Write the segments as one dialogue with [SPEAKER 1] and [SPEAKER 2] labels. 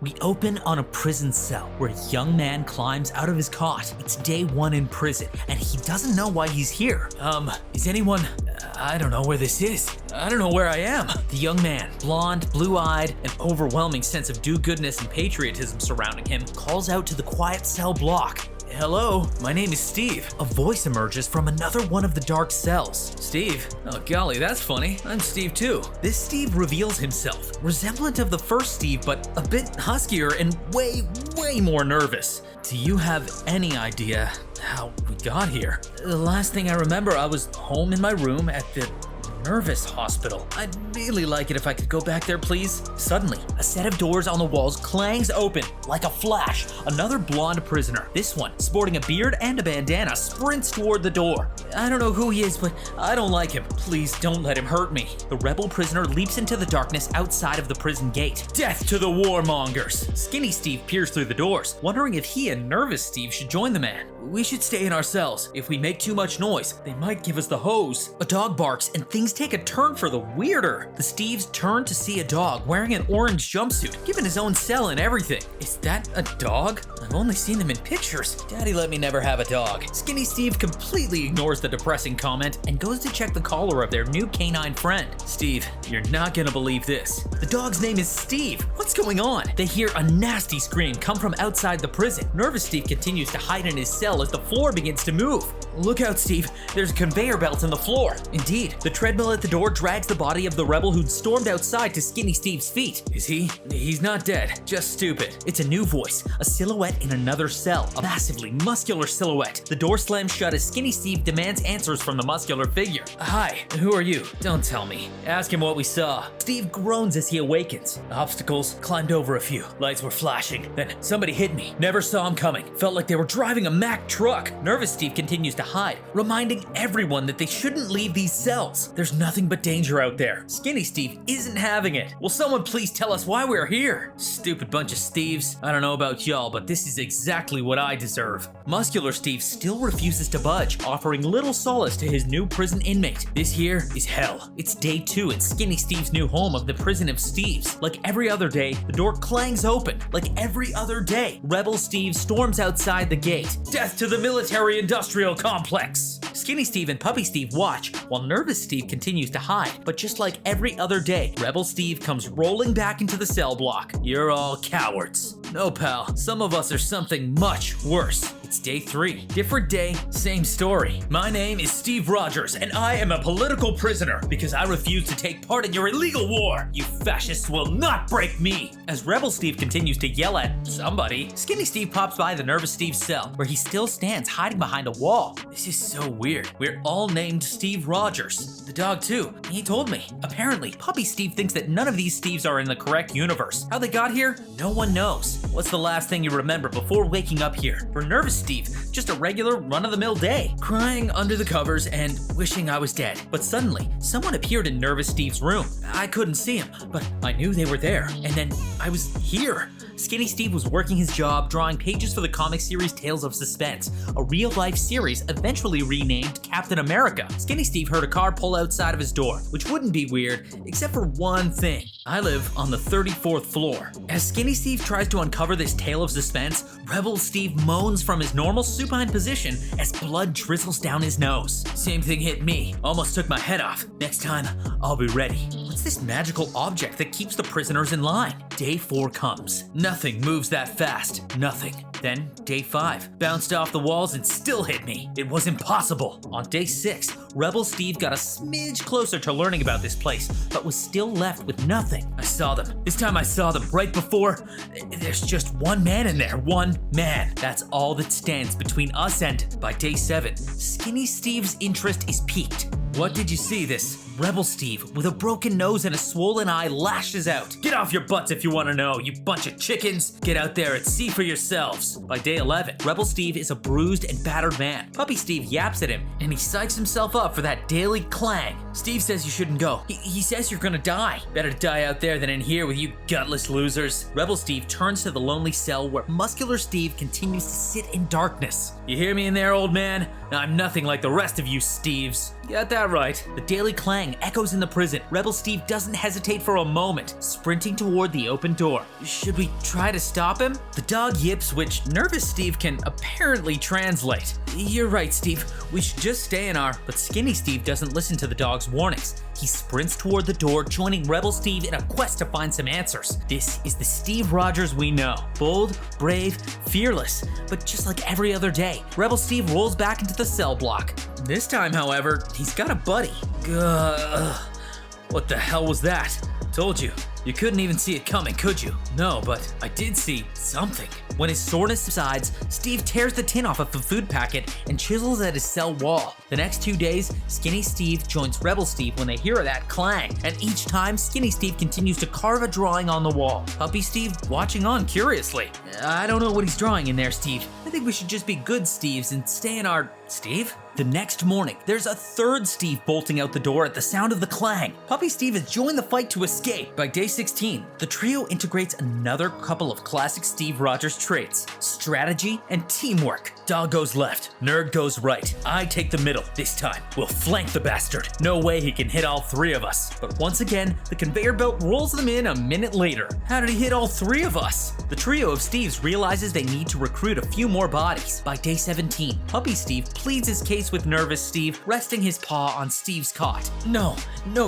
[SPEAKER 1] We open on a prison cell where a young man climbs out of his cot. It's day 1 in prison, and he doesn't know why he's here. Is anyone... I don't know where this is. I don't know where I am. The young man, blonde, blue-eyed, an overwhelming sense of do-goodness and patriotism surrounding him, calls out to the quiet cell block. Hello, my name is Steve. A voice emerges from another one of the dark cells. Steve? Oh golly, that's funny. I'm Steve too. This Steve reveals himself, resemblant of the first Steve, but a bit huskier and way more nervous. Do you have any idea how we got here? The last thing I remember, I was home in my room at the nervous hospital. I'd really like it if I could go back there, please. Suddenly, a set of doors on the walls clangs open like a flash. Another blonde prisoner, this one sporting a beard and a bandana, sprints toward the door. I don't know who he is, but I don't like him. Please don't let him hurt me. The rebel prisoner leaps into the darkness outside of the prison gate. Death to the warmongers! Skinny Steve peers through the doors, wondering if he and nervous Steve should join the man. We should stay in our cells. If we make too much noise, they might give us the hose. A dog barks and things take a turn for the weirder. The Steves turn to see a dog wearing an orange jumpsuit, given his own cell and everything. Is that a dog? I've only seen them in pictures. Daddy let me never have a dog. Skinny Steve completely ignores the depressing comment and goes to check the collar of their new canine friend. Steve, you're not gonna believe this. The dog's name is Steve. What's going on? They hear a nasty scream come from outside the prison. Nervous Steve continues to hide in his cell as the floor begins to move. Look out, Steve. There's a conveyor belt in the floor. Indeed, the treadmill at the door drags the body of the rebel who'd stormed outside to Skinny Steve's feet. Is he? He's not dead, just stupid. It's a new voice, a silhouette in another cell, a massively muscular silhouette. The door slams shut as Skinny Steve demands answers from the muscular figure. Hi, who are you? Don't tell me. Ask him what we saw. Steve groans as he awakens. Obstacles, climbed over a few. Lights were flashing. Then somebody hit me. Never saw him coming. Felt like they were driving a Mack truck. Nervous Steve continues to hide, reminding everyone that they shouldn't leave these cells. There's nothing but danger out there. Skinny Steve isn't having it. Will someone please tell us why we're here? Stupid bunch of Steves. I don't know about y'all, but this is exactly what I deserve. Muscular Steve still refuses to budge, offering little solace to his new prison inmate. This here is hell. It's day 2 in Skinny Steve's new home of the prison of Steves. Like every other day, the door clangs open. Like every other day, Rebel Steve storms outside the gate. Death to the military-industrial complex! Skinny Steve and Puppy Steve watch, while Nervous Steve continues to hide. But just like every other day, Rebel Steve comes rolling back into the cell block. You're all cowards. No, pal, some of us are something much worse. It's day 3. Different day, same story. My name is Steve Rogers, and I am a political prisoner because I refuse to take part in your illegal war. You fascists will not break me. As Rebel Steve continues to yell at somebody, Skinny Steve pops by the Nervous Steve's cell, where he still stands hiding behind a wall. This is so weird. We're all named Steve Rogers. The dog too. He told me. Apparently, Puppy Steve thinks that none of these Steves are in the correct universe. How they got here? No one knows. What's the last thing you remember before waking up here? For Nervous Steve, just a regular run-of-the-mill day. Crying under the covers and wishing I was dead. But suddenly, someone appeared in Nervous Steve's room. I couldn't see him, but I knew they were there. And then I was here. Skinny Steve was working his job, drawing pages for the comic series Tales of Suspense, a real-life series eventually renamed Captain America. Skinny Steve heard a car pull outside of his door, which wouldn't be weird, except for one thing. I live on the 34th floor. As Skinny Steve tries to uncover this tale of suspense, Rebel Steve moans from his normal supine position as blood drizzles down his nose. Same thing hit me. Almost took my head off. Next time, I'll be ready. What's this magical object that keeps the prisoners in line? Day 4 comes. Nothing moves that fast. Nothing. Then, day 5. Bounced off the walls and still hit me. It was impossible. On day 6, Rebel Steve got a smidge closer to learning about this place, but was still left with nothing. I saw them. This time I saw them right before. There's just one man in there. One man. That's all that stands between us and, by day 7, Skinny Steve's interest is piqued. What did you see? This Rebel Steve, with a broken nose and a swollen eye, lashes out. Get off your butts if you want to know, you bunch of chickens. Get out there and see for yourselves. By day 11, Rebel Steve is a bruised and battered man. Puppy Steve yaps at him, and he psychs himself up for that daily clang. Steve says you shouldn't go. He says you're gonna die. Better die out there than in here with you gutless losers. Rebel Steve turns to the lonely cell where Muscular Steve continues to sit in darkness. You hear me in there, old man? I'm nothing like the rest of you Steves. Got that right. The daily clang clang echoes in the prison. Rebel Steve doesn't hesitate for a moment, sprinting toward the open door. Should we try to stop him? The dog yips, which nervous Steve can apparently translate. You're right, Steve. We should just stay in our... But Skinny Steve doesn't listen to the dog's warnings. He sprints toward the door, joining Rebel Steve in a quest to find some answers. This is the Steve Rogers we know. Bold, brave, fearless. But just like every other day, Rebel Steve rolls back into the cell block. This time, however, he's got a buddy. What the hell was that? Told you. You couldn't even see it coming, could you? No, but I did see something. When his soreness subsides, Steve tears the tin off of the food packet and chisels at his cell wall. The next 2 days, Skinny Steve joins Rebel Steve when they hear that clang, and each time, Skinny Steve continues to carve a drawing on the wall. Puppy Steve watching on curiously. I don't know what he's drawing in there, Steve. I think we should just be good Steves and stay in our... Steve? The next morning, there's a third Steve bolting out the door at the sound of the clang. Puppy Steve has joined the fight to escape. By day 16, the trio integrates another couple of classic Steve Rogers traits: strategy and teamwork. Dog goes left, nerd goes right. I take the middle. This time, we'll flank the bastard. No way he can hit all three of us. But once again, the conveyor belt rolls them in a minute later. How did he hit all three of us? The trio of Steves realizes they need to recruit a few more bodies. By day 17, Puppy Steve pleads his case with nervous Steve, resting his paw on Steve's cot. No,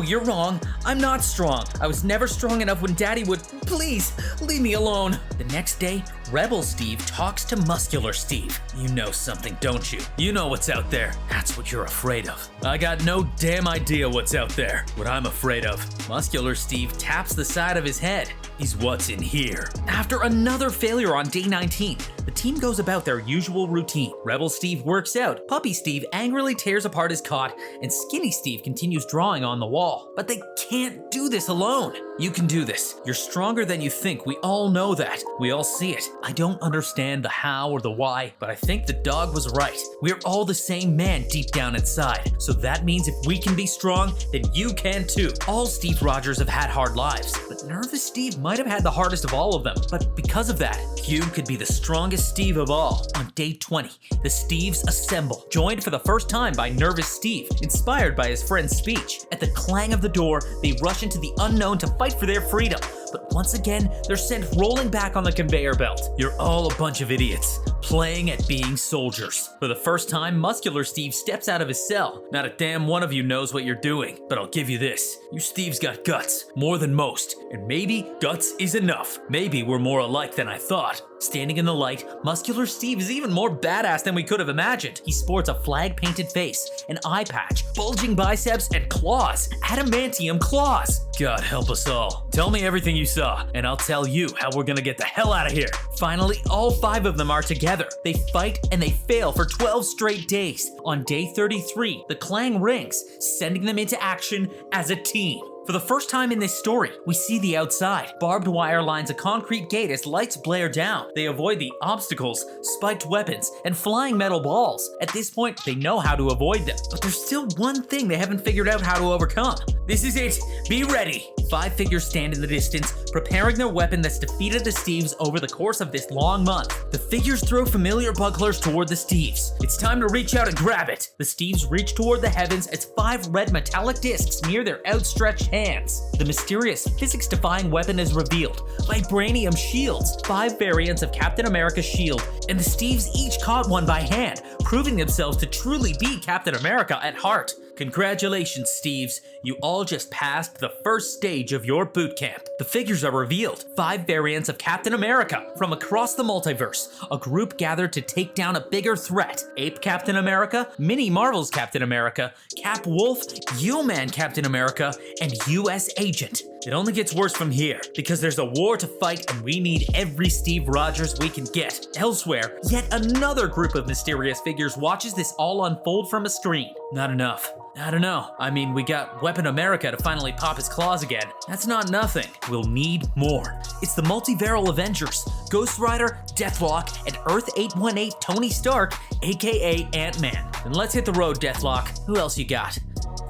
[SPEAKER 1] you're wrong. I'm not strong. I was never strong enough when Daddy would... Please, leave me alone. The next day, Rebel Steve talks to Muscular Steve. You know something, don't you? You know what's out there. That's what you're afraid of. I got no damn idea what's out there. What I'm afraid of. Muscular Steve taps the side of his head. He's what's in here. After another failure on day 19, the team goes about their usual routine. Rebel Steve works out, Puppy Steve angrily tears apart his cot, and Skinny Steve continues drawing on the wall. But they can't do this alone. You can do this. You're stronger than you think. We all know that. We all see it. I don't understand the how or the why, but I think the dog was right. We're all the same man deep down inside. So that means if we can be strong, then you can too. All Steve Rogers have had hard lives, but nervous Steve might have had the hardest of all of them. But because of that, you could be the strongest Steve of all. On day 20, the Steves assemble, joined for the first time by nervous Steve, inspired by his friend's speech. At the clang of the door, they rush into the unknown to fight for their freedom. But once again, they're sent rolling back on the conveyor belt. You're all a bunch of idiots, playing at being soldiers. For the first time, Muscular Steve steps out of his cell. Not a damn one of you knows what you're doing, but I'll give you this. You Steves got guts, more than most, and maybe guts is enough. Maybe we're more alike than I thought. Standing in the light, Muscular Steve is even more badass than we could have imagined. He sports a flag-painted face, an eye patch, bulging biceps, and claws. Adamantium claws. God help us all. Tell me everything you saw, and I'll tell you how we're gonna get the hell out of here. Finally, all 5 of them are together. They fight and they fail for 12 straight days. On day 33, the clang rings, sending them into action as a team. For the first time in this story, we see the outside. Barbed wire lines a concrete gate as lights blare down. They avoid the obstacles, spiked weapons, and flying metal balls. At this point, they know how to avoid them, but there's still one thing they haven't figured out how to overcome. This is it. Be ready. 5 figures stand in the distance, preparing their weapon that's defeated the Steves over the course of this long month. The figures throw familiar bucklers toward the Steves. It's time to reach out and grab it. The Steves reach toward the heavens as 5 red metallic discs near their outstretched hands. The mysterious, physics-defying weapon is revealed. Vibranium shields, 5 variants of Captain America's shield, and the Steves each caught one by hand, proving themselves to truly be Captain America at heart. Congratulations, Steves. You all just passed the first stage of your boot camp. The figures are revealed. 5 variants of Captain America from across the multiverse. A group gathered to take down a bigger threat. Ape Captain America, Mini Marvel's Captain America, Cap Wolf, U-Man Captain America, and US Agent. It only gets worse from here, because there's a war to fight and we need every Steve Rogers we can get. Elsewhere, yet another group of mysterious figures watches this all unfold from a screen. Not enough. I don't know. I mean, we got Weapon America to finally pop his claws again. That's not nothing. We'll need more. It's the Multiversal Avengers, Ghost Rider, Deathlock, and Earth 818 Tony Stark, aka Ant-Man. Then let's hit the road, Deathlock. Who else you got?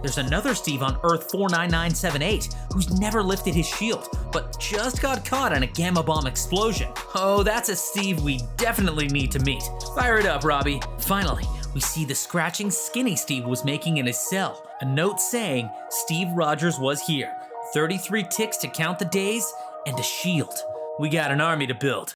[SPEAKER 1] There's another Steve on Earth 49978 who's never lifted his shield, but just got caught in a gamma bomb explosion. Oh, that's a Steve we definitely need to meet. Fire it up, Robbie. Finally, we see the scratching Skinny Steve was making in his cell. A note saying Steve Rogers was here, 33 ticks to count the days, and a shield. We got an army to build.